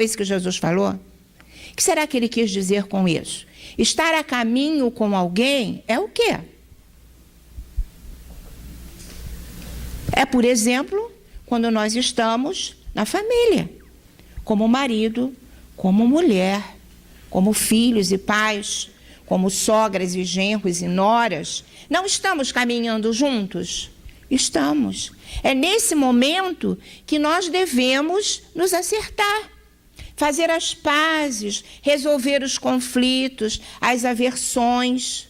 isso que Jesus falou? O que será que ele quis dizer com isso? Estar a caminho com alguém é o quê? É, por exemplo, quando nós estamos na família, como marido, como mulher, como filhos e pais, como sogras e genros e noras. Não estamos caminhando juntos? Estamos. É nesse momento que nós devemos nos acertar, fazer as pazes, resolver os conflitos, as aversões.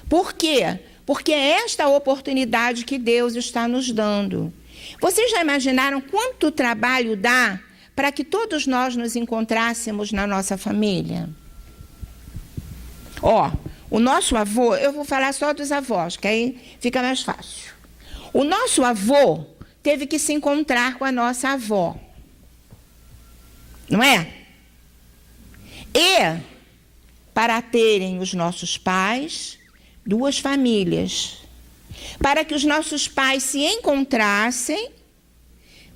Por quê? Porque é esta oportunidade que Deus está nos dando. Vocês já imaginaram quanto trabalho dá para que todos nós nos encontrássemos na nossa família? O nosso avô, eu vou falar só dos avós, que aí fica mais fácil. O nosso avô teve que se encontrar com a nossa avó, não é? E, para terem os nossos pais, duas famílias, para que os nossos pais se encontrassem,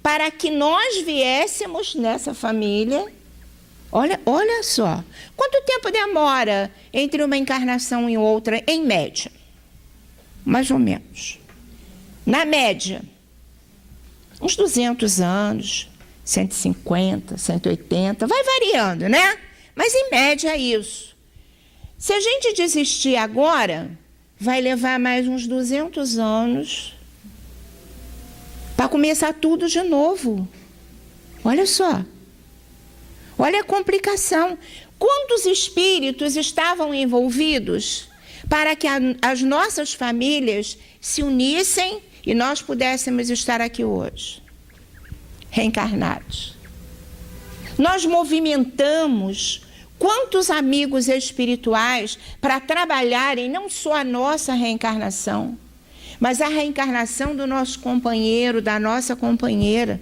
para que nós viéssemos nessa família. Olha só, quanto tempo demora entre uma encarnação e outra, em média? Mais ou menos. Na média, uns 200 anos, 150, 180, vai variando, né? Mas em média é isso. Se a gente desistir agora, vai levar mais uns 200 anos para começar tudo de novo. Olha só. Olha a complicação. Quantos espíritos estavam envolvidos para que as nossas famílias se unissem e nós pudéssemos estar aqui hoje, reencarnados? Nós movimentamos quantos amigos espirituais para trabalharem não só a nossa reencarnação, mas a reencarnação do nosso companheiro, da nossa companheira.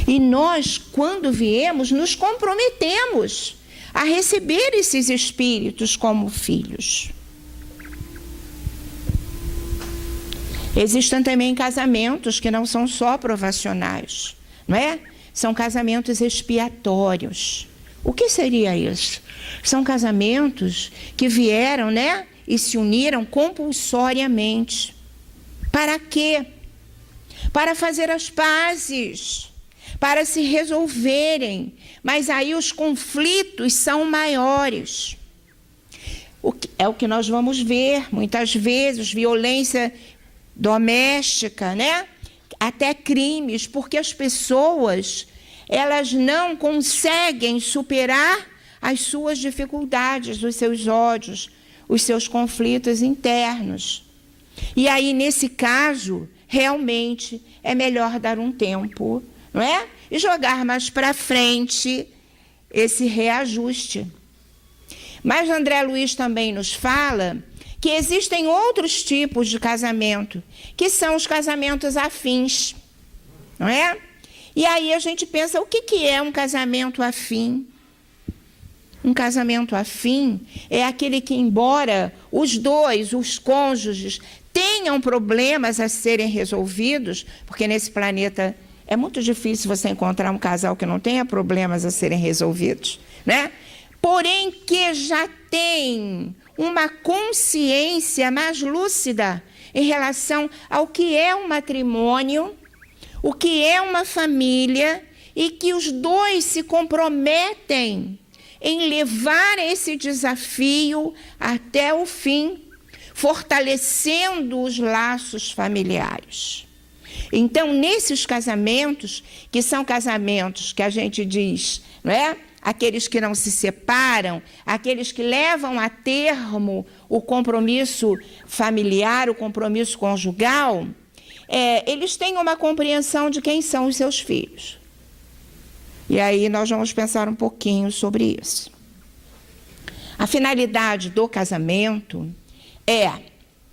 E nós, quando viemos, nos comprometemos a receber esses espíritos como filhos. Existem também casamentos que não são só provacionais, não é? São casamentos expiatórios. O que seria isso? São casamentos que vieram, né, e se uniram compulsoriamente. Para quê? Para fazer as pazes, para se resolverem, mas aí os conflitos são maiores. É o que nós vamos ver, muitas vezes, violência doméstica, né? Até crimes, porque as pessoas, elas não conseguem superar as suas dificuldades, os seus ódios, os seus conflitos internos. E aí, nesse caso, realmente é melhor dar um tempo, não é? E jogar mais para frente esse reajuste. Mas André Luiz também nos fala que existem outros tipos de casamento, que são os casamentos afins, não é? E aí a gente pensa, o que é um casamento afim? Um casamento afim é aquele que, embora os dois, os cônjuges, tenham problemas a serem resolvidos, porque nesse planeta é muito difícil você encontrar um casal que não tenha problemas a serem resolvidos, né? Porém, que já tem uma consciência mais lúcida em relação ao que é um matrimônio, o que é uma família, e que os dois se comprometem em levar esse desafio até o fim, fortalecendo os laços familiares. Então, nesses casamentos, que são casamentos que a gente diz, não é? Aqueles que não se separam, aqueles que levam a termo o compromisso familiar, o compromisso conjugal, eles têm uma compreensão de quem são os seus filhos. E aí nós vamos pensar um pouquinho sobre isso. A finalidade do casamento é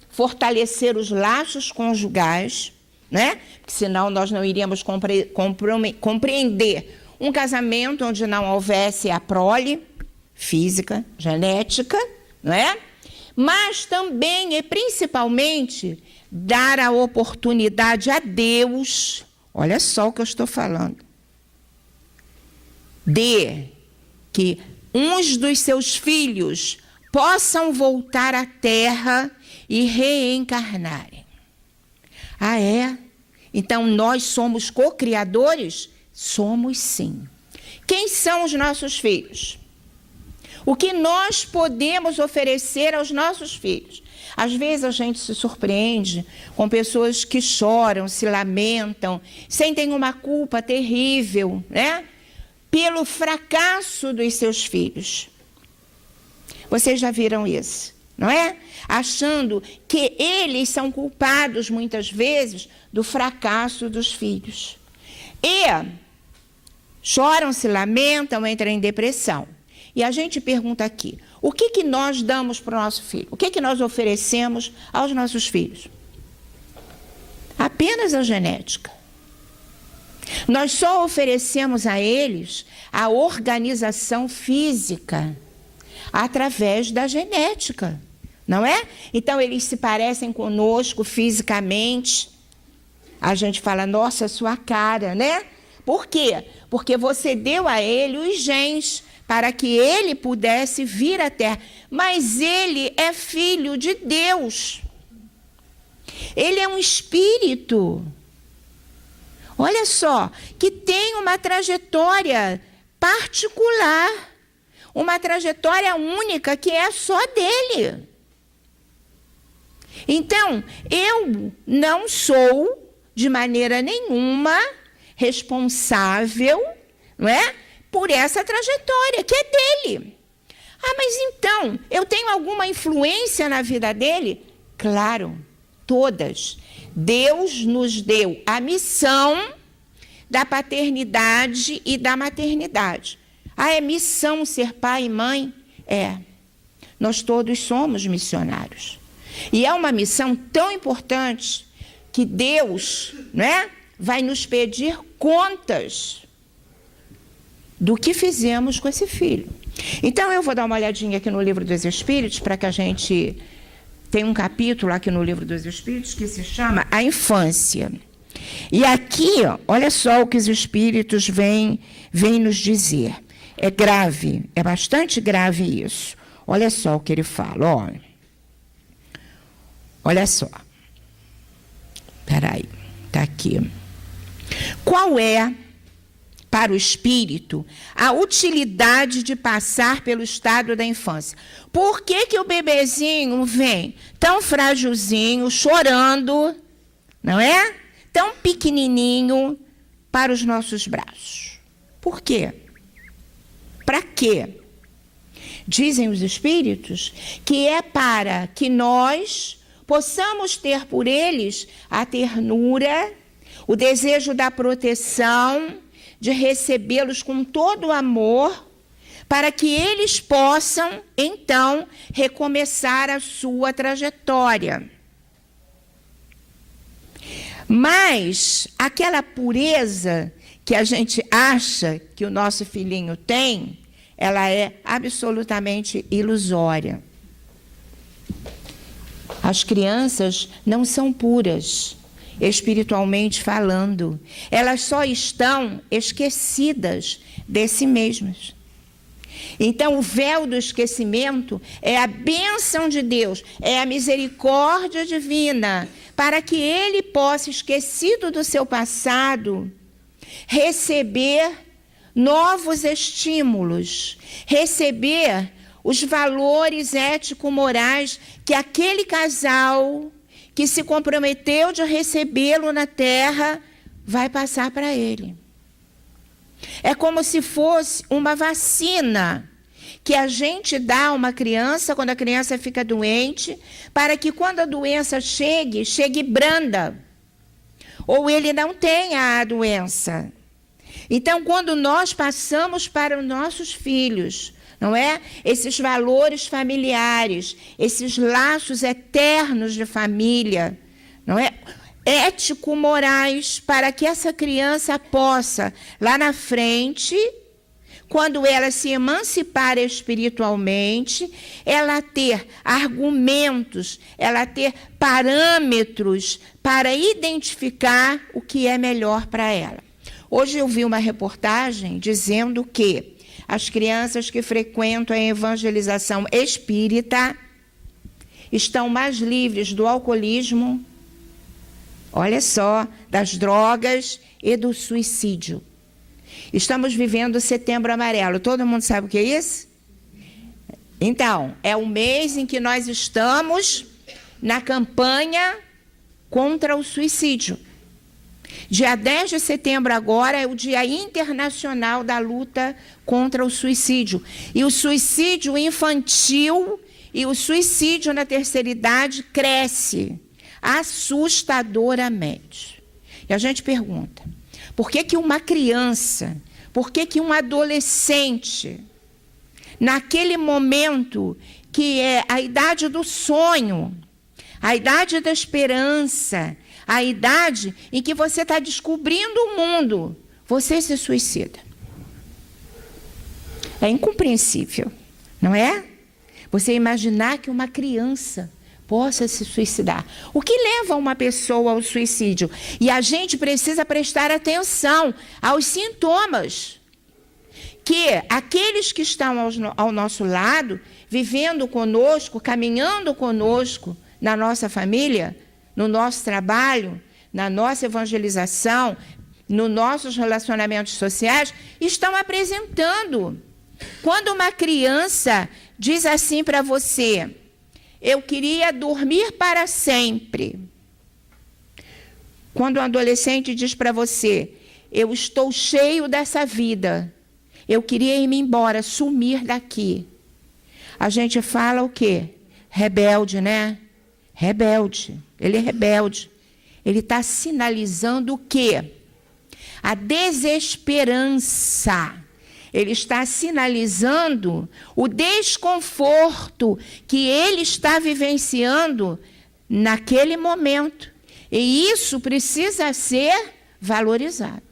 fortalecer os laços conjugais, né? Porque senão nós não iríamos compreender um casamento onde não houvesse a prole física, genética, não é? Mas também e principalmente dar a oportunidade a Deus, olha só o que eu estou falando, de que uns dos seus filhos possam voltar à Terra e reencarnarem. Ah, é? Então nós somos co-criadores? Somos sim. Quem são os nossos filhos? O que nós podemos oferecer aos nossos filhos? Às vezes a gente se surpreende com pessoas que choram, se lamentam, sentem uma culpa terrível, né? Pelo fracasso dos seus filhos. Vocês já viram isso, não é? Achando que eles são culpados, muitas vezes, do fracasso dos filhos. E choram, se lamentam, entram em depressão. E a gente pergunta aqui, o que nós damos para o nosso filho? O que nós oferecemos aos nossos filhos? Apenas a genética. Nós só oferecemos a eles a organização física através da genética, não é? Então, eles se parecem conosco fisicamente. A gente fala, nossa, sua cara, né? Por quê? Porque você deu a ele os genes para que ele pudesse vir à Terra. Mas ele é filho de Deus. Ele é um espírito. Olha só, que tem uma trajetória particular, uma trajetória única que é só dele. Então, eu não sou, de maneira nenhuma, responsável, não é, por essa trajetória, que é dele. Ah, mas então, eu tenho alguma influência na vida dele? Claro, todas. Deus nos deu a missão da paternidade e da maternidade. Ah, é missão ser pai e mãe? É. Nós todos somos missionários. E é uma missão tão importante que Deus, né, vai nos pedir contas do que fizemos com esse filho. Então, eu vou dar uma olhadinha aqui no Livro dos Espíritos, para que a gente... Tem um capítulo aqui no Livro dos Espíritos que se chama A Infância. E aqui, ó, olha só o que os Espíritos vêm nos dizer. É grave, é bastante grave isso. Olha só o que ele fala, ó. Olha só. Espera aí, está aqui. Qual é, para o espírito, a utilidade de passar pelo estado da infância? Por que o bebezinho vem tão frágilzinho, chorando, não é? Tão pequenininho para os nossos braços? Por quê? Para quê? Dizem os espíritos que é para que nós possamos ter por eles a ternura, o desejo da proteção, de recebê-los com todo o amor, para que eles possam, então, recomeçar a sua trajetória. Mas aquela pureza que a gente acha que o nosso filhinho tem, ela é absolutamente ilusória. As crianças não são puras, espiritualmente falando. Elas só estão esquecidas de si mesmas. Então, o véu do esquecimento é a bênção de Deus, é a misericórdia divina, para que ele possa, esquecido do seu passado, receber novos estímulos, receber os valores ético-morais que aquele casal que se comprometeu de recebê-lo na Terra vai passar para ele. É como se fosse uma vacina que a gente dá a uma criança quando a criança fica doente, para que quando a doença chegue branda, ou ele não tenha a doença. Então, quando nós passamos para os nossos filhos, não é? Esses valores familiares, esses laços eternos de família, não é? Ético-morais, para que essa criança possa, lá na frente, quando ela se emancipar espiritualmente, ela ter argumentos, ela ter parâmetros para identificar o que é melhor para ela. Hoje eu vi uma reportagem dizendo que as crianças que frequentam a evangelização espírita estão mais livres do alcoolismo, olha só, das drogas e do suicídio. Estamos vivendo o Setembro Amarelo. Todo mundo sabe o que é isso? Então, é o mês em que nós estamos na campanha contra o suicídio. Dia 10 de setembro agora é o Dia Internacional da Luta contra o Suicídio. E o suicídio infantil e o suicídio na terceira idade cresce assustadoramente. E a gente pergunta, por que uma criança, por que um adolescente, naquele momento que é a idade do sonho, a idade da esperança, a idade em que você está descobrindo o mundo, você se suicida? É incompreensível, não é? Você imaginar que uma criança possa se suicidar. O que leva uma pessoa ao suicídio? E a gente precisa prestar atenção aos sintomas que aqueles que estão ao nosso lado, vivendo conosco, caminhando conosco na nossa família, no nosso trabalho, na nossa evangelização, nos nossos relacionamentos sociais, estão apresentando. Quando uma criança diz assim para você, eu queria dormir para sempre. Quando um adolescente diz para você, eu estou cheio dessa vida, eu queria ir-me embora, sumir daqui. A gente fala o quê? Rebelde, né? Rebelde. Ele é rebelde. Ele está sinalizando o quê? A desesperança. Ele está sinalizando o desconforto que ele está vivenciando naquele momento. E isso precisa ser valorizado.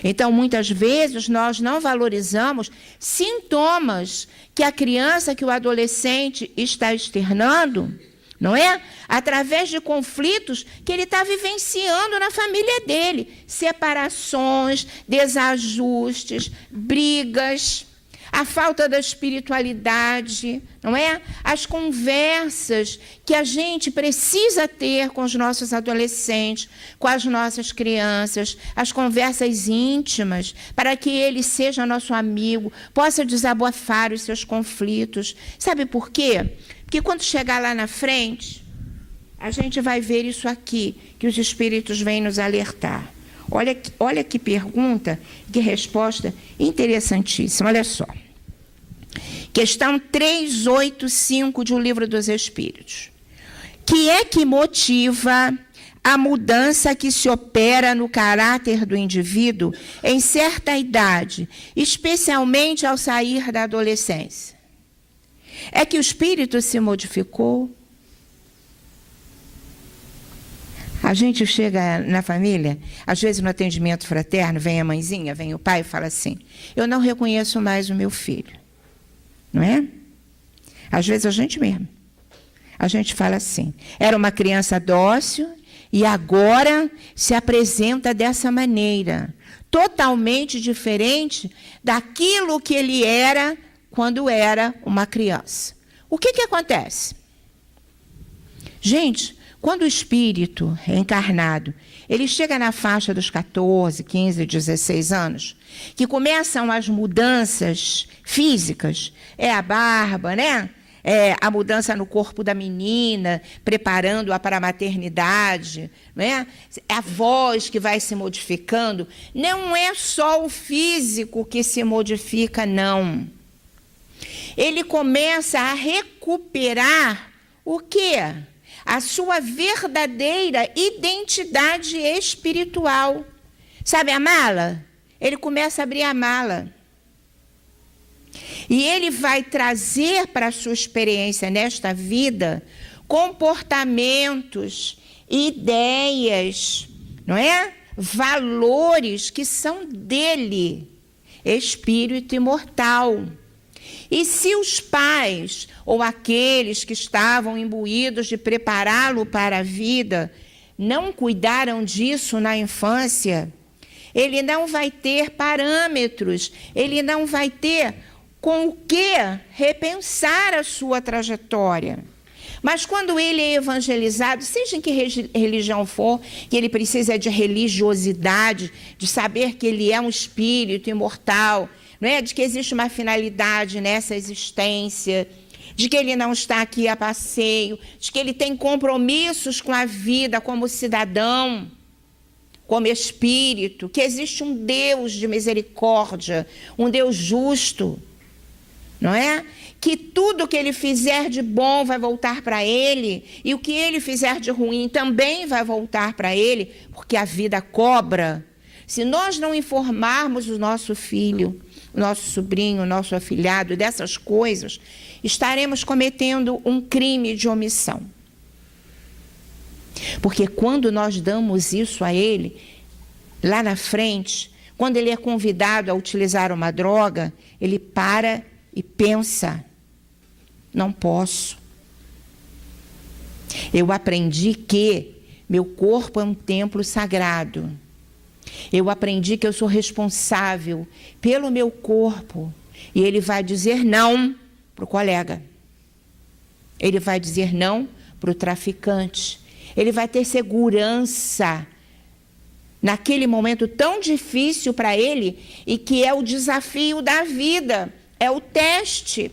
Então, muitas vezes, nós não valorizamos sintomas que a criança, que o adolescente está externando, não é? Através de conflitos que ele está vivenciando na família dele. Separações, desajustes, brigas, a falta da espiritualidade, não é? As conversas que a gente precisa ter com os nossos adolescentes, com as nossas crianças, as conversas íntimas, para que ele seja nosso amigo, possa desabafar os seus conflitos. Sabe por quê? Porque quando chegar lá na frente, a gente vai ver isso aqui, que os espíritos vêm nos alertar. Olha que pergunta, que resposta interessantíssima. Olha só. Questão 385 de O Livro dos Espíritos. Que é que motiva a mudança que se opera no caráter do indivíduo em certa idade, especialmente ao sair da adolescência? É que o espírito se modificou? A gente chega na família, às vezes no atendimento fraterno, vem a mãezinha, vem o pai e fala assim, eu não reconheço mais o meu filho. Não é? Às vezes a gente mesmo. A gente fala assim, era uma criança dócil e agora se apresenta dessa maneira, totalmente diferente daquilo que ele era quando era uma criança. O que acontece? Gente, quando o espírito reencarnado, ele chega na faixa dos 14, 15, 16 anos, que começam as mudanças físicas, é a barba, né? É a mudança no corpo da menina, preparando-a para a maternidade, né? A voz que vai se modificando. Não é só o físico que se modifica, não. Ele começa a recuperar o quê? A sua verdadeira identidade espiritual. Sabe a mala? Ele começa a abrir a mala. E ele vai trazer para a sua experiência nesta vida comportamentos, ideias, não é? Valores que são dele, espírito imortal. E se os pais ou aqueles que estavam imbuídos de prepará-lo para a vida não cuidaram disso na infância, ele não vai ter parâmetros, ele não vai ter com o que repensar a sua trajetória. Mas quando ele é evangelizado, seja em que religião for, que ele precisa de religiosidade, de saber que ele é um espírito imortal, não é? De que existe uma finalidade nessa existência, de que ele não está aqui a passeio, de que ele tem compromissos com a vida como cidadão, como espírito, que existe um Deus de misericórdia, um Deus justo, não é? Que tudo que ele fizer de bom vai voltar para ele, e o que ele fizer de ruim também vai voltar para ele, porque a vida cobra. Se nós não informarmos o nosso filho, o nosso sobrinho, o nosso afilhado dessas coisas, estaremos cometendo um crime de omissão. Porque quando nós damos isso a ele, lá na frente, quando ele é convidado a utilizar uma droga, ele para e pensa: não posso. Eu aprendi que meu corpo é um templo sagrado. Eu aprendi que eu sou responsável pelo meu corpo. E ele vai dizer não para o colega. Ele vai dizer não para o traficante. Ele vai ter segurança naquele momento tão difícil para ele, e que é o desafio da vida, é o teste.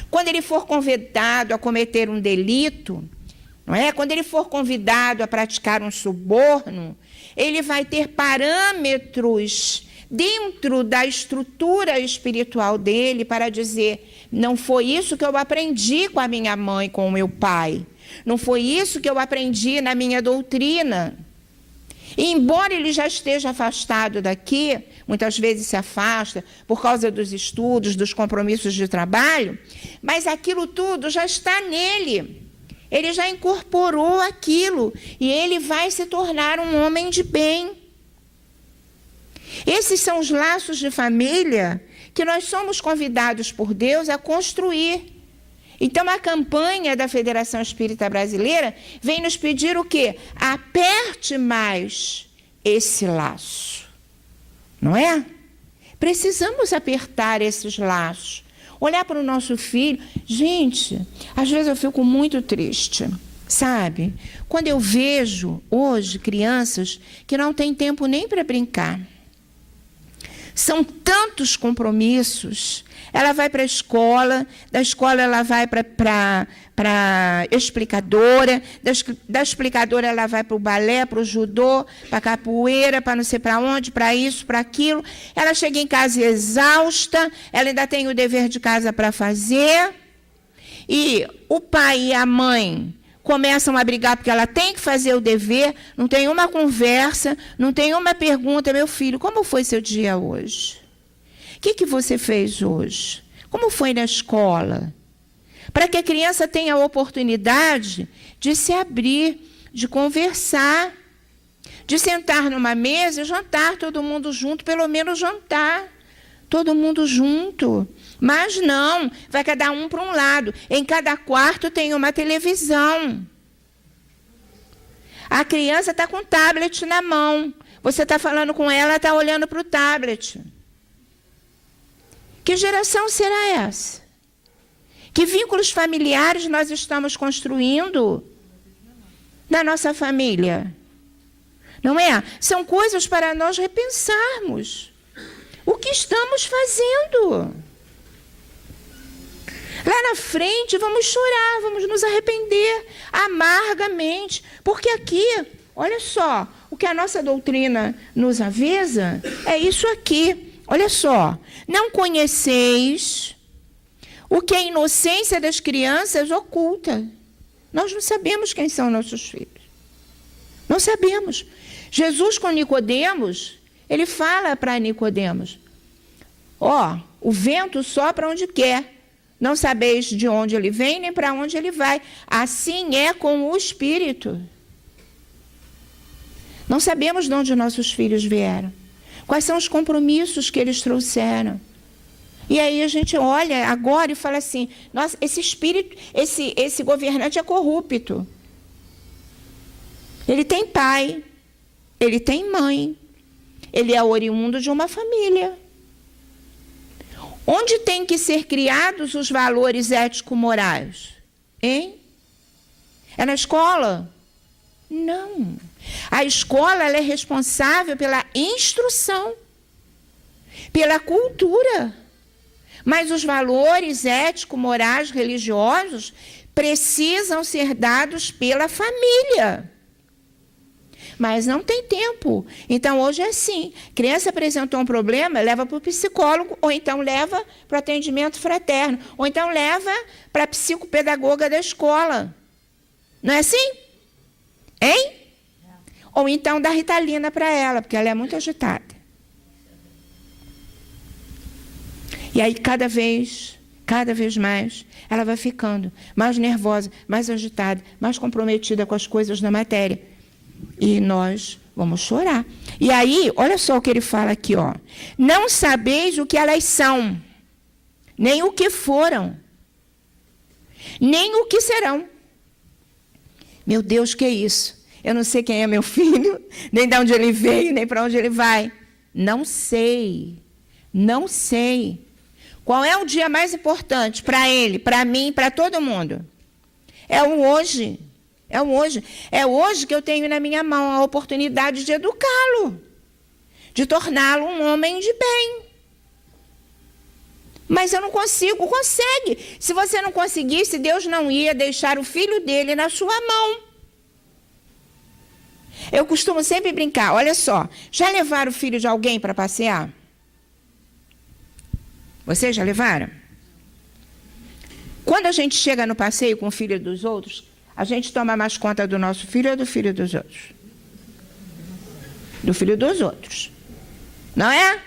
Quando ele for convidado a cometer um delito, não é? Quando ele for convidado a praticar um suborno, ele vai ter parâmetros dentro da estrutura espiritual dele para dizer: não foi isso que eu aprendi com a minha mãe, com o meu pai. Não foi isso que eu aprendi na minha doutrina. E embora ele já esteja afastado daqui, muitas vezes se afasta por causa dos estudos, dos compromissos de trabalho, mas aquilo tudo já está nele. Ele já incorporou aquilo e ele vai se tornar um homem de bem. Esses são os laços de família que nós somos convidados por Deus a construir. Então, a campanha da Federação Espírita Brasileira vem nos pedir o quê? Aperte mais esse laço, não é? Precisamos apertar esses laços. Olhar para o nosso filho. Gente, às vezes eu fico muito triste, sabe? Quando eu vejo hoje crianças que não têm tempo nem para brincar. São tantos compromissos. Ela vai para a escola, da escola ela vai para a explicadora, da explicadora ela vai para o balé, para o judô, para a capoeira, para não sei para onde, para isso, para aquilo. Ela chega em casa exausta, ela ainda tem o dever de casa para fazer. E o pai e a mãe começam a brigar porque ela tem que fazer o dever, não tem uma conversa, não tem uma pergunta: meu filho, como foi seu dia hoje? O que você fez hoje? Como foi na escola? Para que a criança tenha a oportunidade de se abrir, de conversar, de sentar numa mesa e jantar todo mundo junto, pelo menos jantar, todo mundo junto. Mas não, vai cada um para um lado. Em cada quarto tem uma televisão. A criança está com o tablet na mão. Você está falando com ela, está olhando para o tablet. Que geração será essa? Que vínculos familiares nós estamos construindo na nossa família? Não é? São coisas para nós repensarmos. O que estamos fazendo? Lá na frente vamos chorar, vamos nos arrepender amargamente. Porque aqui, olha só, o que a nossa doutrina nos avisa é isso aqui. Olha só, não conheceis o que a inocência das crianças oculta. Nós não sabemos quem são nossos filhos. Não sabemos. Jesus com Nicodemos, ele fala para Nicodemos: ó, o vento sopra onde quer. Não sabeis de onde ele vem nem para onde ele vai. Assim é com o Espírito. Não sabemos de onde nossos filhos vieram. Quais são os compromissos que eles trouxeram? E aí a gente olha agora e fala assim: nossa, esse espírito, esse governante é corrupto. Ele tem pai, ele tem mãe, ele é oriundo de uma família. Onde tem que ser criados os valores ético-morais? Hein? É na escola? Não. A escola ela é responsável pela instrução, pela cultura. Mas os valores ético-morais religiosos precisam ser dados pela família. Mas não tem tempo. Então, hoje é assim. Criança apresentou um problema, leva para o psicólogo, ou então leva para o atendimento fraterno, ou então leva para a psicopedagoga da escola. Não é assim? Hein? Ou então dá Ritalina para ela, porque ela é muito agitada. E aí, cada vez mais, ela vai ficando mais nervosa, mais agitada, mais comprometida com as coisas da matéria. E nós vamos chorar. E aí, olha só o que ele fala aqui, ó. Não sabeis o que elas são, nem o que foram, nem o que serão. Meu Deus, que é isso? Eu não sei quem é meu filho, nem de onde ele veio, nem para onde ele vai. Não sei. Não sei. Qual é o dia mais importante para ele, para mim, para todo mundo? É o hoje. É o hoje. É hoje que eu tenho na minha mão a oportunidade de educá-lo, de torná-lo um homem de bem. Mas eu não consigo. Consegue. Se você não conseguisse, Deus não ia deixar o filho dele na sua mão. Eu costumo sempre brincar. Olha só, já levaram o filho de alguém para passear? Vocês já levaram? Quando a gente chega no passeio com o filho dos outros, a gente toma mais conta do nosso filho ou do filho dos outros? Do filho dos outros. Não é?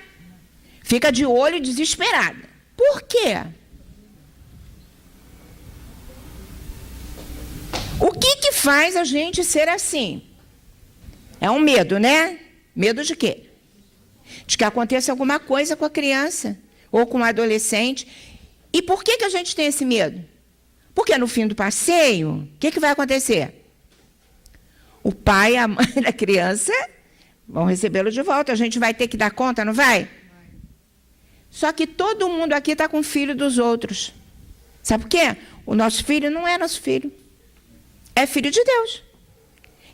Fica de olho desesperada. Por quê? O que faz a gente ser assim? É um medo, né? Medo de quê? De que aconteça alguma coisa com a criança ou com o adolescente. E por que a gente tem esse medo? Porque no fim do passeio, o que vai acontecer? O pai e a mãe da criança vão recebê-lo de volta. A gente vai ter que dar conta, não vai? Só que todo mundo aqui está com o filho dos outros. Sabe por quê? O nosso filho não é nosso filho. É filho de Deus.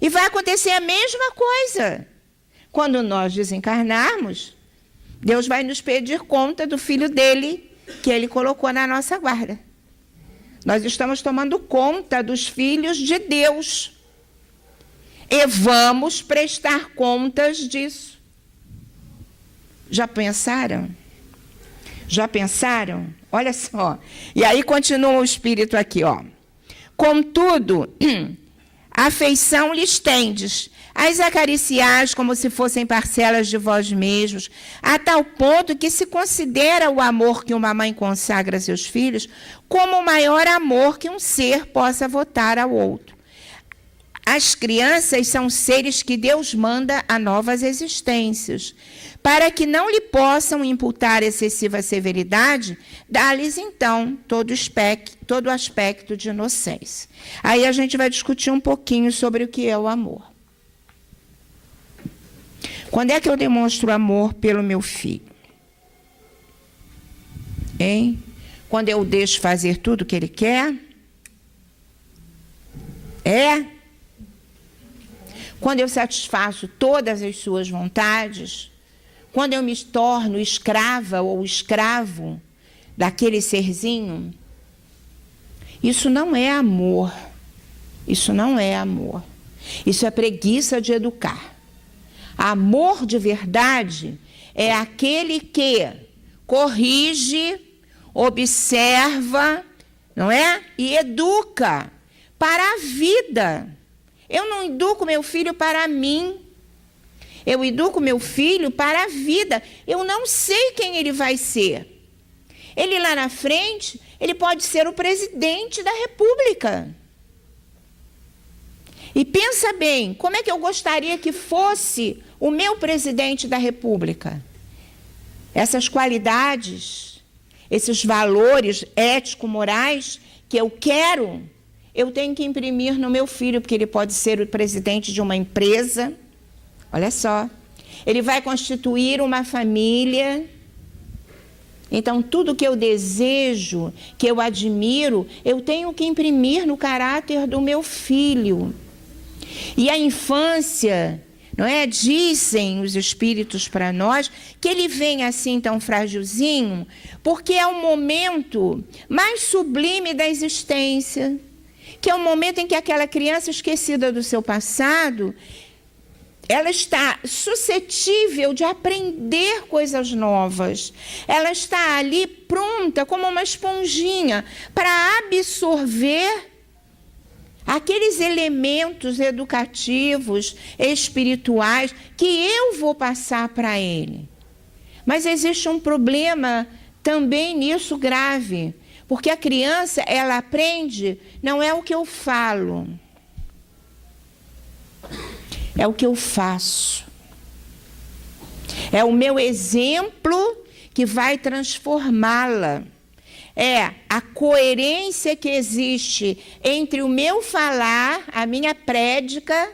E vai acontecer a mesma coisa. Quando nós desencarnarmos, Deus vai nos pedir conta do filho dele que ele colocou na nossa guarda. Nós estamos tomando conta dos filhos de Deus. E vamos prestar contas disso. Já pensaram? Já pensaram? Olha só. E aí continua o Espírito aqui, ó. Contudo, afeição lhes tendes, as acariciais como se fossem parcelas de vós mesmos, a tal ponto que se considera o amor que uma mãe consagra a seus filhos como o maior amor que um ser possa votar ao outro. As crianças são seres que Deus manda a novas existências. Para que não lhe possam imputar excessiva severidade, dá-lhes, então, todo aspecto de inocência. Aí a gente vai discutir um pouquinho sobre o que é o amor. Quando é que eu demonstro amor pelo meu filho? Hein? Quando eu deixo fazer tudo o que ele quer? É? Quando eu satisfaço todas as suas vontades? Quando eu me torno escrava ou escravo daquele serzinho? Isso não é amor. Isso não é amor. Isso é preguiça de educar. Amor de verdade é aquele que corrige, observa, não é? E educa para a vida. Eu não educo meu filho para mim. Eu educo meu filho para a vida. Eu não sei quem ele vai ser. Ele lá na frente, ele pode ser o presidente da República. E pensa bem, como é que eu gostaria que fosse o meu presidente da República? Essas qualidades, esses valores ético-morais que eu quero, eu tenho que imprimir no meu filho, porque ele pode ser o presidente de uma empresa. Olha só. Ele vai constituir uma família. Então, tudo que eu desejo, que eu admiro, eu tenho que imprimir no caráter do meu filho. E a infância, não é? Dizem os espíritos para nós que ele vem assim tão frágilzinho, porque é o momento mais sublime da existência, que é o momento em que aquela criança esquecida do seu passado, ela está suscetível de aprender coisas novas. Ela está ali pronta, como uma esponjinha, para absorver aqueles elementos educativos, espirituais, que eu vou passar para ele. Mas existe um problema também nisso grave, porque a criança, ela aprende, não é o que eu falo, é o que eu faço. É o meu exemplo que vai transformá-la. É a coerência que existe entre o meu falar, a minha prédica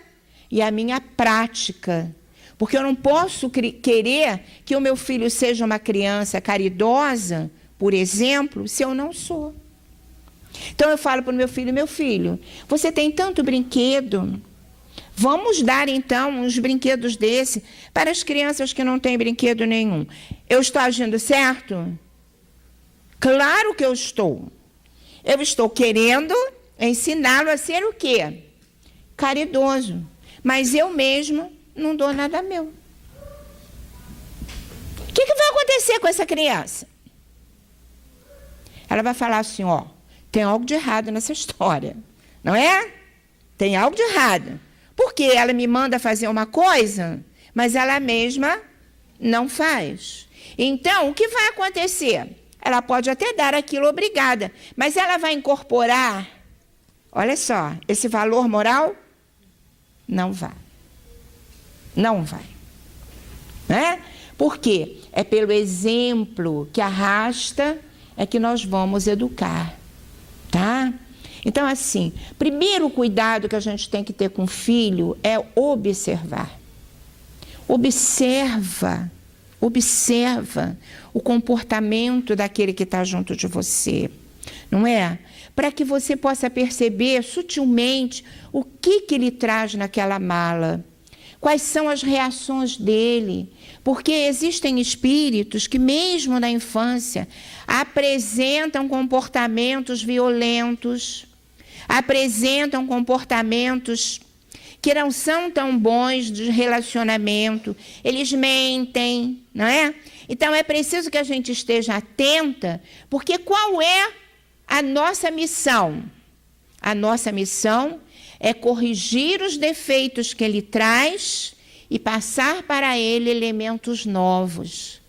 e a minha prática. Porque eu não posso querer que o meu filho seja uma criança caridosa, por exemplo, se eu não sou. Então eu falo para o meu filho, você tem tanto brinquedo, vamos dar então uns brinquedos desse para as crianças que não têm brinquedo nenhum. Eu estou agindo certo? Claro que eu estou. Eu estou querendo ensiná-lo a ser o quê? Caridoso. Mas eu mesmo não dou nada meu. O que vai acontecer com essa criança? Ela vai falar assim, ó, tem algo de errado nessa história, não é? Tem algo de errado. Porque ela me manda fazer uma coisa, mas ela mesma não faz. Então, o que vai acontecer? Ela pode até dar aquilo obrigada, mas ela vai incorporar, olha só, esse valor moral? Não vai. Não vai. Né? Por quê? É pelo exemplo que arrasta é que nós vamos educar. Tá? Então, assim, primeiro cuidado que a gente tem que ter com o filho é observar. Observa o comportamento daquele que está junto de você, não é? Para que você possa perceber sutilmente o que ele traz naquela mala, quais são as reações dele, porque existem espíritos que mesmo na infância apresentam comportamentos violentos, apresentam comportamentos que não são tão bons de relacionamento, eles mentem, não é? Então é preciso que a gente esteja atenta, porque qual é a nossa missão? A nossa missão é corrigir os defeitos que ele traz e passar para ele elementos novos.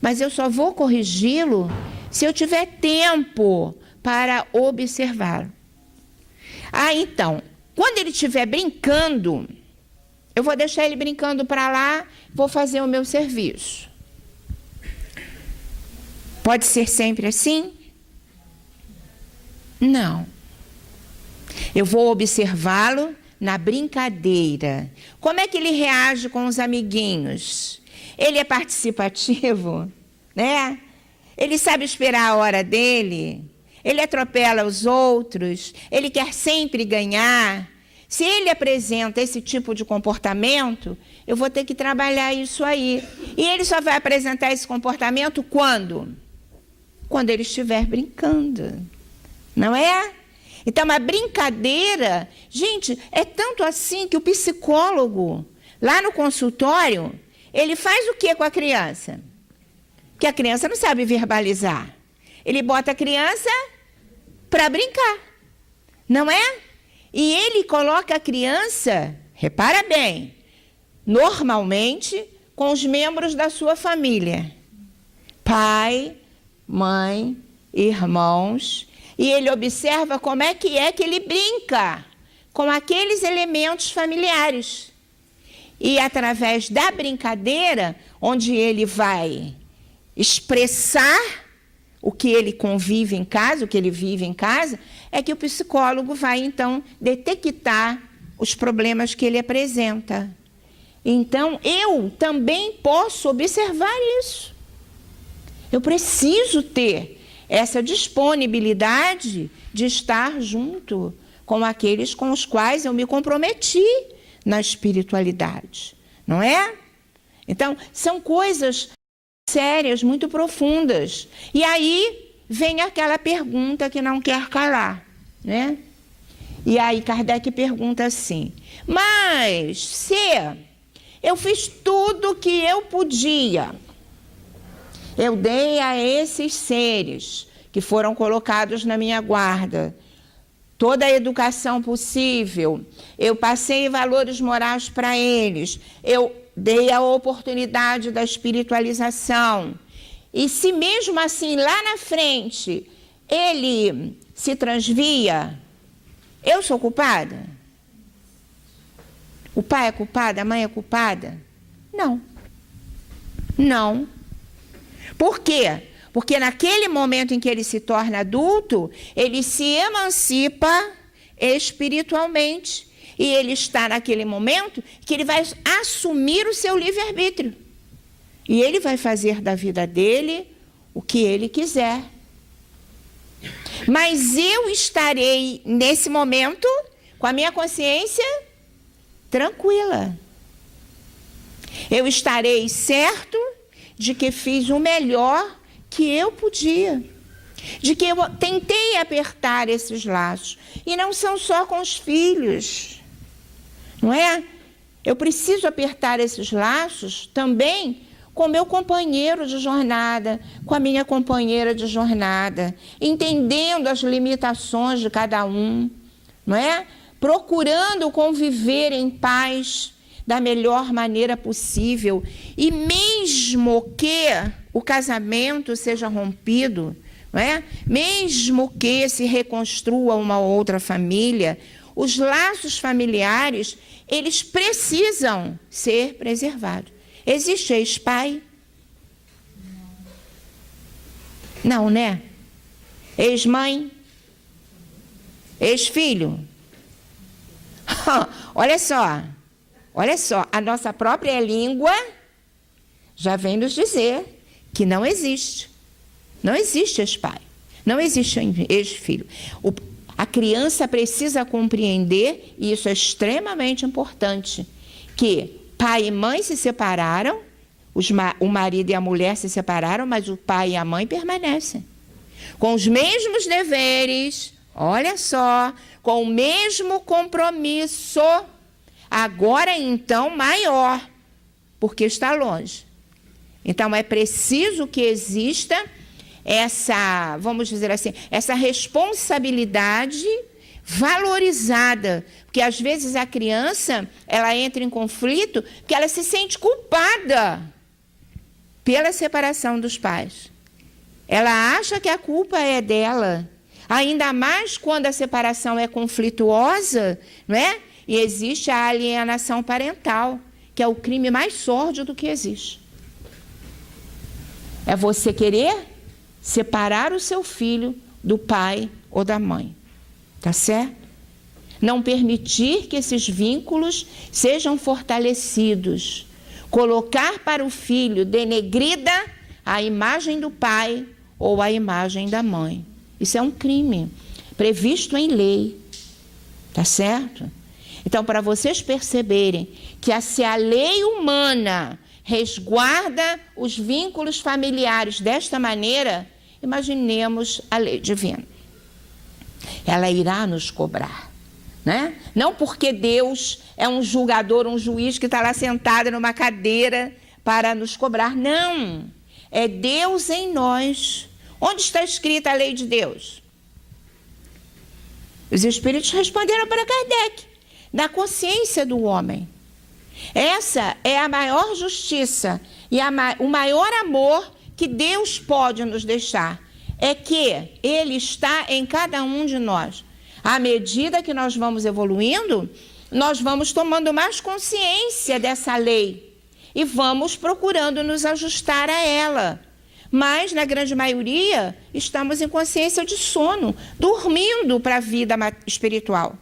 Mas eu só vou corrigi-lo se eu tiver tempo para observá-lo. Então, quando ele estiver brincando, eu vou deixar ele brincando para lá, vou fazer o meu serviço. Pode ser sempre assim? Não. Eu vou observá-lo na brincadeira. Como é que ele reage com os amiguinhos? Ele é participativo, né? Ele sabe esperar a hora dele. Ele atropela os outros. Ele quer sempre ganhar. Se ele apresenta esse tipo de comportamento, eu vou ter que trabalhar isso aí. E ele só vai apresentar esse comportamento quando? Quando ele estiver brincando. Não é? Então, a brincadeira, gente, é tanto assim que o psicólogo, lá no consultório, ele faz o que com a criança? Porque a criança não sabe verbalizar. Ele bota a criança para brincar, não é? E ele coloca a criança, repara bem, normalmente com os membros da sua família. Pai, mãe, irmãos. E ele observa como é que ele brinca com aqueles elementos familiares. E através da brincadeira, onde ele vai expressar o que ele convive em casa, o que ele vive em casa, é que o psicólogo vai, então, detectar os problemas que ele apresenta. Então, eu também posso observar isso. Eu preciso ter essa disponibilidade de estar junto com aqueles com os quais eu me comprometi na espiritualidade, não é? Então, são coisas sérias, muito profundas. E aí vem aquela pergunta que não quer calar, né? E aí Kardec pergunta assim: mas se eu fiz tudo o que eu podia, eu dei a esses seres que foram colocados na minha guarda toda a educação possível, eu passei valores morais para eles, eu dei a oportunidade da espiritualização, e se mesmo assim lá na frente ele se transvia, eu sou culpada? O pai é culpado? A mãe é culpada? Não. Não. Por quê? Porque naquele momento em que ele se torna adulto, ele se emancipa espiritualmente. E ele está naquele momento que ele vai assumir o seu livre-arbítrio. E ele vai fazer da vida dele o que ele quiser. Mas eu estarei, nesse momento, com a minha consciência tranquila. Eu estarei certo de que fiz o melhor que eu podia, de que eu tentei apertar esses laços. E não são só com os filhos, não é? Eu preciso apertar esses laços também com meu companheiro de jornada, com a minha companheira de jornada, entendendo as limitações de cada um, não é? Procurando conviver em paz da melhor maneira possível. E mesmo que o casamento seja rompido, não é? Mesmo que se reconstrua uma outra família, os laços familiares, eles precisam ser preservados. Existe ex-pai? Não, né? Ex-mãe? Ex-filho? Olha só, a nossa própria língua já vem nos dizer que não existe. Não existe ex-pai, não existe ex-filho. A criança precisa compreender, e isso é extremamente importante, que pai e mãe se separaram, o marido e a mulher se separaram, mas o pai e a mãe permanecem. Com os mesmos deveres, olha só, com o mesmo compromisso, agora então maior, porque está longe. Então é preciso que exista essa, vamos dizer assim, essa responsabilidade valorizada, porque às vezes a criança, ela entra em conflito porque ela se sente culpada pela separação dos pais. Ela acha que a culpa é dela, ainda mais quando a separação é conflituosa, não é? E existe a alienação parental, que é o crime mais sórdido que existe. É você querer separar o seu filho do pai ou da mãe. Tá certo? Não permitir que esses vínculos sejam fortalecidos. Colocar para o filho denegrida a imagem do pai ou a imagem da mãe. Isso é um crime previsto em lei. Tá certo? Então, para vocês perceberem que se a lei humana resguarda os vínculos familiares desta maneira, imaginemos a lei divina. Ela irá nos cobrar, né? Não porque Deus é um julgador, um juiz que está lá sentado numa cadeira para nos cobrar, não. É Deus em nós. Onde está escrita a lei de Deus? Os espíritos responderam para Kardec, na consciência do homem. Essa é a maior justiça e o maior amor que Deus pode nos deixar. É que Ele está em cada um de nós. À medida que nós vamos evoluindo, nós vamos tomando mais consciência dessa lei e vamos procurando nos ajustar a ela. Mas, na grande maioria, estamos em consciência de sono, dormindo para a vida espiritual.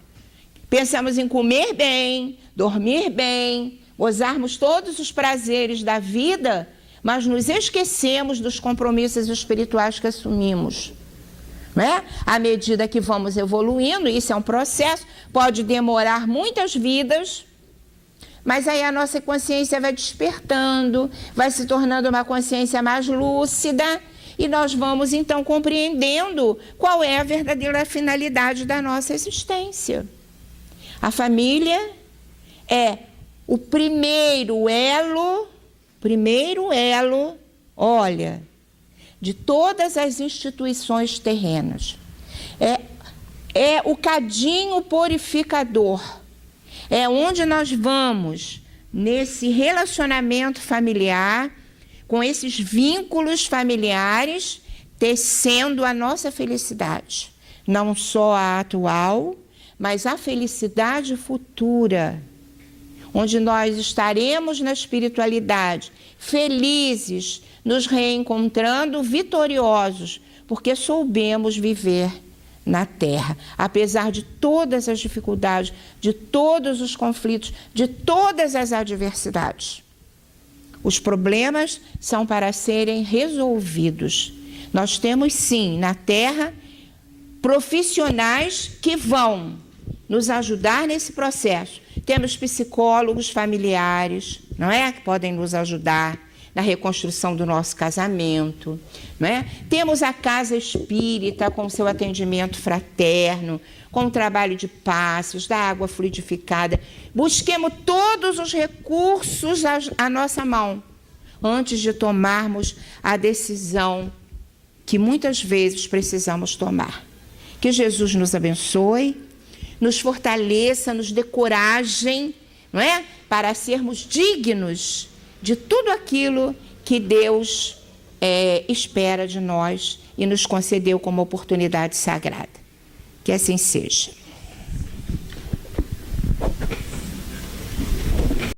Pensamos em comer bem, dormir bem, gozarmos todos os prazeres da vida, mas nos esquecemos dos compromissos espirituais que assumimos. Não é? À medida que vamos evoluindo, isso é um processo, pode demorar muitas vidas, mas aí a nossa consciência vai despertando, vai se tornando uma consciência mais lúcida, e nós vamos então compreendendo qual é a verdadeira finalidade da nossa existência. A família é o primeiro elo, olha, de todas as instituições terrenas. É o cadinho purificador. É onde nós vamos, nesse relacionamento familiar, com esses vínculos familiares, tecendo a nossa felicidade. Não só a atual, mas a felicidade futura, onde nós estaremos na espiritualidade, felizes, nos reencontrando vitoriosos, porque soubemos viver na Terra, apesar de todas as dificuldades, de todos os conflitos, de todas as adversidades. Os problemas são para serem resolvidos. Nós temos, sim, na Terra, profissionais que vão nos ajudar nesse processo. Temos psicólogos familiares, não é? Que podem nos ajudar na reconstrução do nosso casamento, não é? Temos a casa espírita com seu atendimento fraterno, com o trabalho de passes, da água fluidificada. Busquemos todos os recursos à nossa mão, antes de tomarmos a decisão que muitas vezes precisamos tomar. Que Jesus nos abençoe, nos fortaleça, nos dê coragem, não é? Para sermos dignos de tudo aquilo que Deus espera de nós e nos concedeu como oportunidade sagrada. Que assim seja.